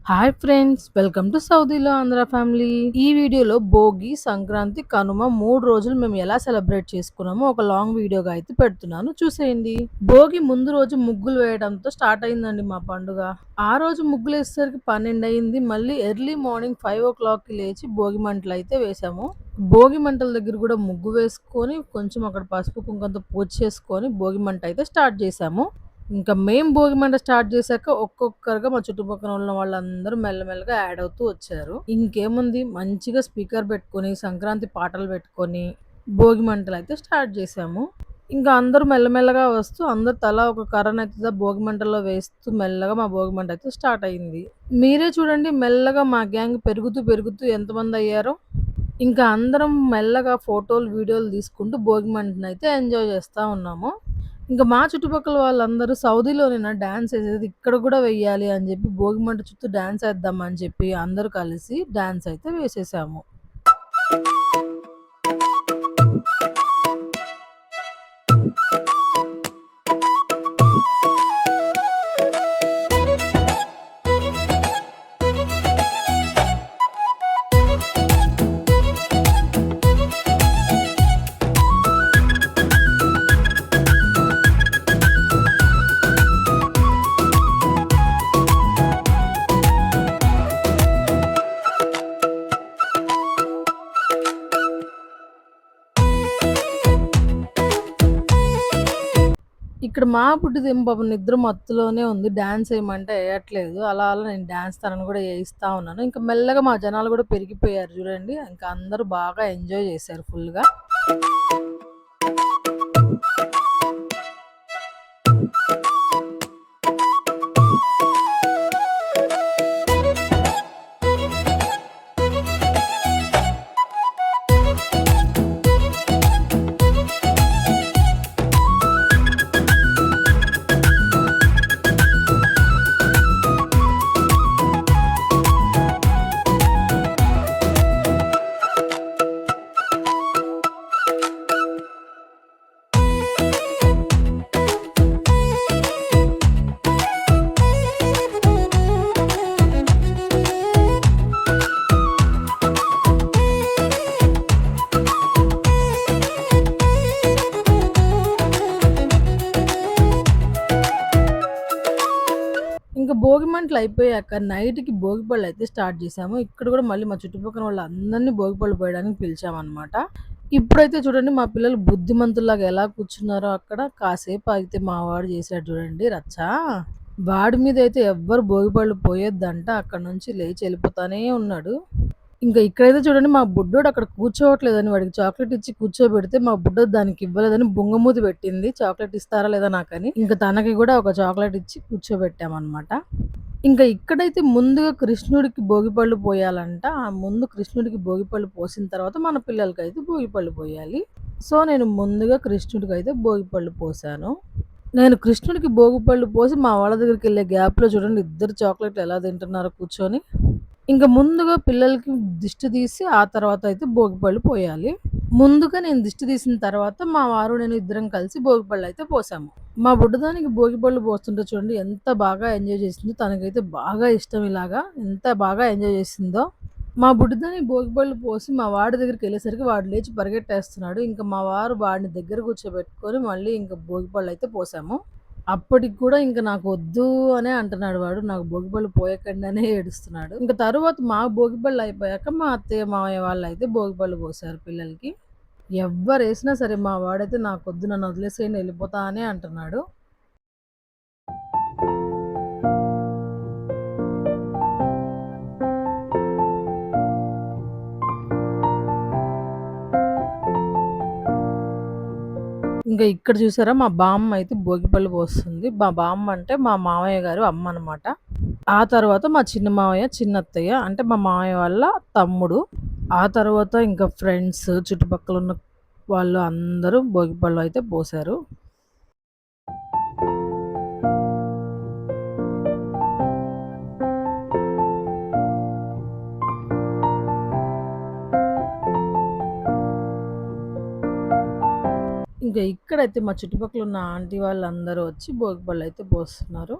Hi friends, welcome to సౌదీలో Andhra family. ఈ వీడియోలో భోగి, సంక్రాంతి, కనుమ 3 రోజులు మేము ఎలా సెలబ్రేట్ చేసుకున్నామో ఒక లాంగ్ వీడియోగా అయితే పెడుతున్నాను, చూసేయండి. భోగి ముందు రోజు ముగ్గులు వేయడంతో స్టార్ట్ అయిందండి మా పండుగ. ఆ రోజు ముగ్గులు వేసేసరికి 12 అయింది. మళ్ళీ ఎర్లీ మార్నింగ్ 5 o'clockకి లేచి భోగి మంటలు అయితే వేసాము. భోగి మంటల దగ్గర కూడా ముగ్గు వేసుకొని కొంచెం అక్కడ పసుపు కుంకంతో పూజ చేసుకొని భోగి మంట అయితే స్టార్ట్ చేసాము. ఇంకా మేము భోగిమంట స్టార్ట్ చేశాక ఒక్కొక్కరుగా మా చుట్టుపక్కన ఉన్న వాళ్ళందరూ మెల్లమెల్లగా యాడ్ అవుతూ వచ్చారు. ఇంకేముంది, మంచిగా స్పీకర్ పెట్టుకొని సంక్రాంతి పాటలు పెట్టుకొని భోగి మంటలు అయితే స్టార్ట్ చేసాము. ఇంకా అందరూ మెల్లమెల్లగా వస్తూ అందరూ తలా ఒక కర్రనైతే భోగి మంటల్లో వేస్తూ మెల్లగా మా భోగి మంట అయితే స్టార్ట్ అయింది. మీరే చూడండి, మెల్లగా మా గ్యాంగ్ పెరుగుతూ పెరుగుతూ ఎంతమంది అయ్యారో. ఇంకా అందరం మెల్లగా ఫోటోలు వీడియోలు తీసుకుంటూ భోగి మంటనైతే ఎంజాయ్ చేస్తూ ఉన్నాము. ఇంకా మా చుట్టుపక్కల వాళ్ళందరూ సౌదీలోనేనా డాన్స్ ఏసేది, ఇక్కడ కూడా వెయ్యాలి అని చెప్పి భోగిమంట చుట్టూ డాన్స్ ఏద్దాం అని చెప్పి అందరూ కలిసి డాన్స్ అయితే వేసేసాము. ఇక్కడ మా బుడ్డిదేమో పాపం నిద్ర మత్తులోనే ఉంది. డాన్స్ ఏయమంటే ఎయట్లేదు. అలా అలా నేను డాన్స్ తనని కూడా ఏయిస్తా ఉన్నాను. ఇంకా మెల్లగా మా జనాలు కూడా పెరిగిపోయారు చూడండి. ఇంకా అందరూ బాగా ఎంజాయ్ చేశారు ఫుల్‌గా. ఇంకా భోగి మంటలు అయిపోయాక నైట్‌కి భోగిపళ్ళు అయితే స్టార్ట్ చేశాము. ఇక్కడ కూడా మళ్ళీ మా చుట్టుపక్కన వాళ్ళందరిని భోగిపళ్ళు పోయడానికి పిలిచామనమాట. ఇప్పుడైతే చూడండి మా పిల్లలు బుద్ధిమంతుల్లాగా ఎలా కూర్చున్నారో అక్కడ. కాసేపు ఆగితే మా వాడు చేసాడు చూడండి రచ్చ. వాడి మీదయితే ఎవ్వరు భోగిపళ్ళు పోయొద్దంట. అక్కడి నుంచి లేచి ఎళ్ళిపోతానే ఉన్నాడు. ఇంకా ఇక్కడైతే చూడండి మా బుడ్డోడు అక్కడ కూర్చోవట్లేదని వాడికి చాక్లెట్ ఇచ్చి కూర్చోబెడితే మా బుడ్డోడు దానికి ఇవ్వలేదని బుంగమూతి పెట్టింది. చాక్లెట్ ఇస్తారా లేదా నాకని. ఇంకా తనకి కూడా ఒక చాక్లెట్ ఇచ్చి కూర్చోబెట్టామనమాట. ఇంకా ఇక్కడైతే ముందుగా కృష్ణుడికి భోగిపళ్ళు పోయాలంట. ఆ ముందు కృష్ణుడికి భోగిపళ్ళు పోసిన తర్వాత మన పిల్లలకైతే భోగిపళ్ళు పోయాలి. సో నేను ముందుగా కృష్ణుడికైతే భోగిపళ్ళు పోసాను. నేను కృష్ణుడికి భోగిపళ్ళు పోసి మా వాళ్ళ దగ్గరికెళ్ళే గ్యాప్‌లో చూడండి ఇద్దరు చాక్లెట్‌లు ఎలా తింటున్నారో కూర్చొని. ఇంక ముందుగా పిల్లలకి దిష్టి తీసి ఆ తర్వాత అయితే భోగిపళ్ళు పోయాలి. ముందుగా నేను దిష్టి తీసిన తర్వాత మా వారు నేను ఇద్దరం కలిసి భోగిపళ్ళు అయితే పోసాము. మా బుడ్డదానికి భోగిపళ్ళు పోస్తుంటే చూడండి ఎంత బాగా ఎంజాయ్ చేసిందో. తనకైతే బాగా ఇష్టం ఇలాగా. ఎంత బాగా ఎంజాయ్ చేసిందో. మా బుడ్డదానికి భోగిపళ్ళు పోసి మా వాడి దగ్గరికెళ్ళేసరికి వాడు లేచి పరిగెట్టేస్తున్నాడు. ఇంక మా వారు వాడిని దగ్గర కూర్చోబెట్టుకొని మళ్ళీ ఇంక భోగిపళ్ళయితే పోసాము. అప్పటికి కూడా ఇంక నాకొద్దు అనే అంటున్నాడు వాడు. నాకు భోగిపళ్ళు పోయకండి అనే ఏడుస్తున్నాడు. ఇంక తరువాత మా భోగిపళ్ళు అయిపోయాక మా అత్తయ్య, మామయ్య వాళ్ళైతే భోగిపళ్ళు పోసారు పిల్లలకి. ఎవ్వరేసినా సరే మా వాడైతే నాకొద్దు, నన్ను వదిలేసేయండి ఎళ్ళిపోతా అనే అంటున్నాడు. ఇంక ఇక్కడ చూసారా మా బామ్మ అయితే భోగిపళ్ళు పోస్తుంది. మా బామ్మ అంటే మా మామయ్య గారు అమ్మనమాట. ఆ తర్వాత మా చిన్న మామయ్య, చిన్నత్తయ్య అంటే మా మామయ్య వాళ్ళ తమ్ముడు. ఆ తర్వాత ఇంకా ఫ్రెండ్స్, చుట్టుపక్కలున్న వాళ్ళు అందరూ భోగిపళ్ళు అయితే పోసారు. ఇంక ఇక్కడైతే మా చుట్టుపక్కల ఉన్న ఆంటీ వాళ్ళందరూ వచ్చి భోగిపళ్ళు అయితే పోస్తున్నారు.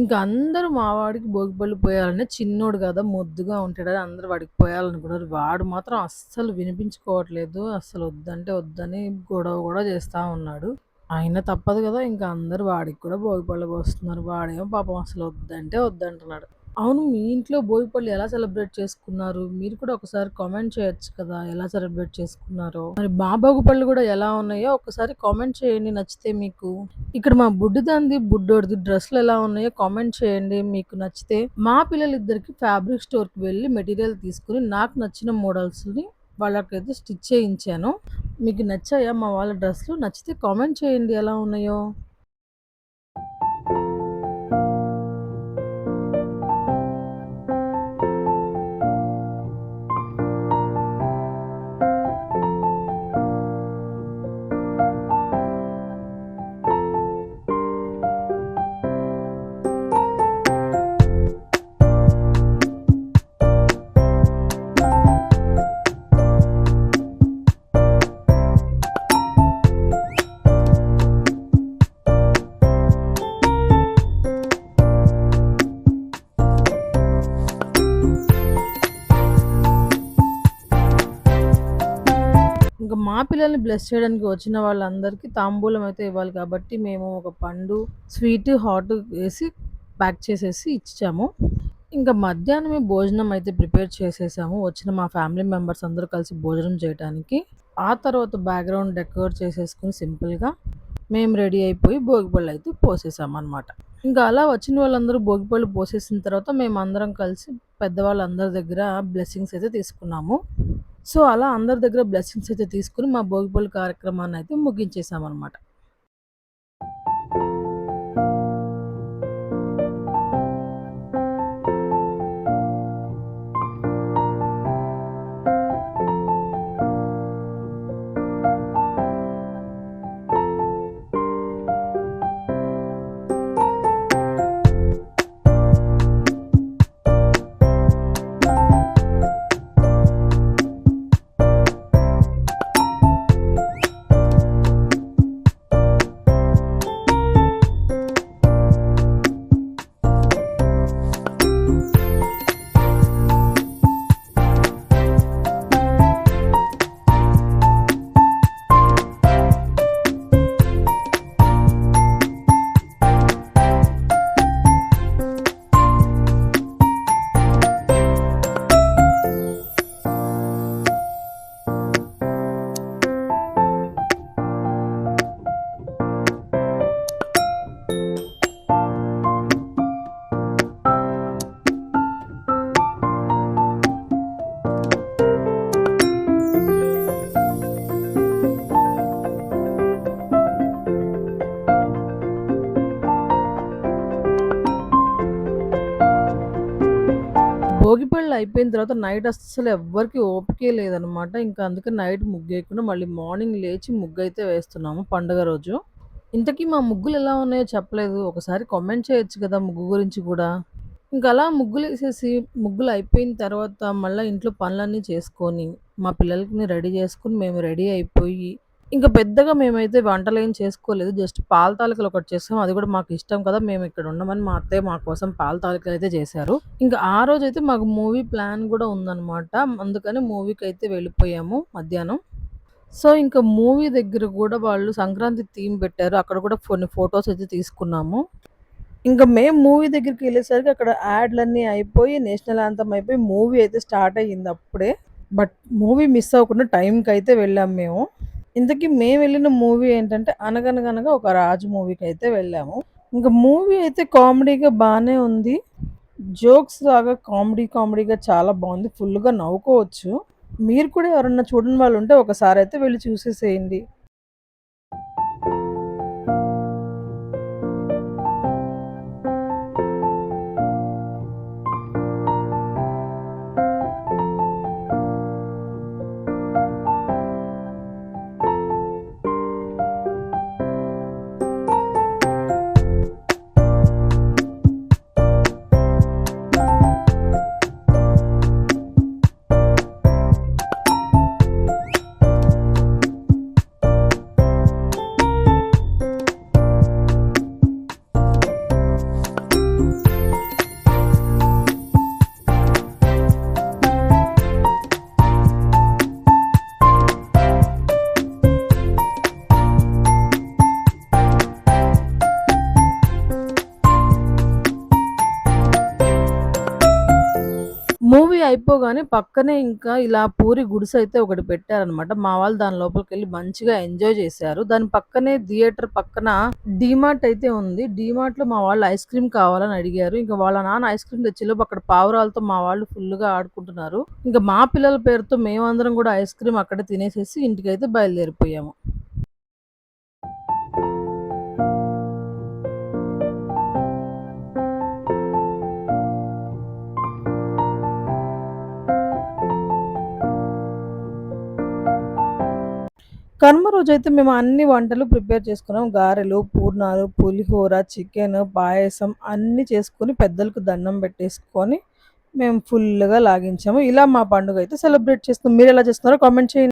ఇంక అందరూ మా వాడికి భోగిపళ్ళు పోయాలని చిన్నోడు గదా! ముద్దుగా ఉంటాడని అందరూ వాడికి పోయాలనుకున్నారు. వాడు మాత్రం అస్సలు వినిపించుకోవట్లేదు. అస్సలు వద్దంటే వద్దని గొడవ గూడా చేస్తా ఉన్నాడు. అయినా తప్పదు గదా! ఇంక అందరూ వాడికి కూడా భోగిపళ్ళు పోస్తున్నారు. వాడేమో పాపం అసలు వద్దంటే వద్దంటున్నాడు. అవును. మీ ఇంట్లో భోగిపళ్ళు ఎలా సెలబ్రేట్ చేసుకున్నారు? మీరు కూడా ఒకసారి కామెంట్ చేయొచ్చు కదా! ఎలా సెలబ్రేట్ చేసుకున్నారో? మరి మా భోగిపళ్ళు గూడా ఎలా ఉన్నాయో ఒకసారి కామెంట్ చేయండి నచ్చితే మీకు. ఇక్కడ మా బుడ్డిదానిది, బుడ్డోడిది డ్రెస్‌లు ఎలా ఉన్నాయో కామెంట్ చేయండి మీకు నచ్చితే. మా పిల్లలిద్దరికీ ఫ్యాబ్రిక్ స్టోర్‌కి వెళ్ళి మెటీరియల్ తీసుకొని నాకు నచ్చిన మోడల్స్‌ని వాళ్ళకైతే స్టిచ్ చేయించాను. మీకు నచ్చాయా మా వాళ్ళ డ్రెస్‌లు? నచ్చితే కామెంట్ చేయండి ఎలా ఉన్నాయో? ఇంక మా పిల్లల్ని బ్లెస్ చేయడానికి వచ్చిన వాళ్ళందరికీ తాంబూలం అయితే ఇవ్వాలి కాబట్టి, మేము ఒక పండు, స్వీట్, హాట్ వేసి ప్యాక్ చేసేసి ఇచ్చాము. ఇంక మధ్యాహ్నమే భోజనం అయితే ప్రిపేర్ చేసేసాము. వచ్చిన మా ఫ్యామిలీ మెంబర్స్ అందరూ కలిసి భోజనం చేయటానికి. ఆ తర్వాత బ్యాక్‌గ్రౌండ్ డెకరేట్ చేసేసుకొని సింపుల్‌గా మేము రెడీ అయిపోయి భోగిపళ్ళైతే పోసేసామనమాట. ఇంకా అలా వచ్చిన వాళ్ళందరూ భోగిపళ్ళు పోసేసిన తర్వాత మేమందరం కలిసి పెద్దవాళ్ళందరి దగ్గర బ్లెస్సింగ్స్ అయితే తీసుకున్నాము. సో, అలా అందరి దగ్గర బ్లెస్సింగ్స్ అయితే తీసుకొని మా భోగిపళ్ళు కార్యక్రమాన్నయితే ముగించేసామనమాట. భోగిపళ్ళు అయిపోయిన తర్వాత నైట్ అస్సలు ఎవ్వరికీ ఓపికే లేదనమాట. ఇంకా అందుకని నైట్ ముగ్గేయకుండా మళ్ళీ మార్నింగ్ లేచి ముగ్గయితే వేస్తున్నాము పండుగ రోజు. ఇంతకీ మా ముగ్గులెలా ఉన్నాయో చెప్పలేదు. ఒకసారి కామెంట్ చేయొచ్చు కదా ముగ్గు గురించి గూడా. ఇంకలా ముగ్గులేసేసి, ముగ్గులయిపోయిన తర్వాత మళ్ళా ఇంట్లో పనులన్నీ చేసుకొని, మా పిల్లలకి రెడీ చేసుకొని, మేము రెడీ అయిపోయి, ఇంక పెద్దగా మేమైతే వంటలేం చేసుకోలేదు. జస్ట్ పాల తాలికలొకటి చేసాం. అది గూడా మాకిష్టం కదా! మేమిక్కడ ఉండమని మా అత్తయ్య మా కోసం పాల తాలికలయితే చేశారు. ఇంక ఆ రోజైతే మాకు మూవీ ప్లాన్ గూడా ఉందనమాట. అందుకని మూవీకైతే వెళ్ళిపోయాము మధ్యాహ్నం. సో, ఇంక మూవీ దగ్గర గూడా వాళ్ళు సంక్రాంతి థీమ్ పెట్టారు. అక్కడ కూడా కొన్ని ఫోటోస్ అయితే తీసుకున్నాము. ఇంక మేము మూవీ దగ్గరికెళ్ళేసరికి అక్కడ యాడ్‌లన్నీ అయిపోయి, నేషనల్ యాంథమ్ అయిపోయి, మూవీ అయితే స్టార్ట్ అయ్యింది అప్పుడే. బట్ మూవీ మిస్ అవ్వకుండా టైంకయితే వెళ్ళాము మేము. ఇంతకీ మేమెళ్ళిన మూవీ ఏంటంటే 'అనగనగనగ ఒక రాజు' మూవీకయితే వెళ్ళాము. ఇంక మూవీ అయితే కామెడీగా బానే ఉంది. జోక్స్ లాగా కామెడీగా చాలా బావుంది. ఫుల్‌గా నవ్వుకోవచ్చు. మీరు కూడా ఎవరన్నా చూడని వాళ్ళుంటే ఒకసారయితే వెళ్లి చూసేసేయండి. అవి అయిపోగానే పక్కనే ఇంకా ఇలా పూరి గుడిసైతే ఒకటి పెట్టారనమాట. మా వాళ్ళు దాని లోపలికెళ్ళి మంచిగా ఎంజాయ్ చేశారు. దాని పక్కనే థియేటర్ పక్కన డీమార్ట్ అయితే ఉంది. డీమార్ట్‌లో మా వాళ్ళు ఐస్ క్రీమ్ కావాలని అడిగారు. ఇంక వాళ్ళ నాన్న ఐస్ క్రీమ్ తెచ్చేలోపు అక్కడ పావురాలతో మా వాళ్ళు ఫుల్‌గా ఆడుకుంటున్నారు. ఇంక మా పిల్లల పేరుతో మేమందరం గూడా ఐస్ క్రీమ్ అక్కడే తినేసేసి ఇంటికైతే బయలుదేరిపోయాము. కనుమ రోజైతే మేము అన్ని వంటలు ప్రిపేర్ చేసుకున్నాం. గారెలు, పూర్ణాలు, పులిహోర, చికెను, పాయసం అన్నీ చేసుకొని పెద్దలకు దండం పెట్టేసుకొని మేము ఫుల్‌గా లాగించాము. ఇలా మా పండుగైతే సెలబ్రేట్ చేసుకున్నాం. మీరెలా చేసుకున్నారో కామెంట్ చేయండి.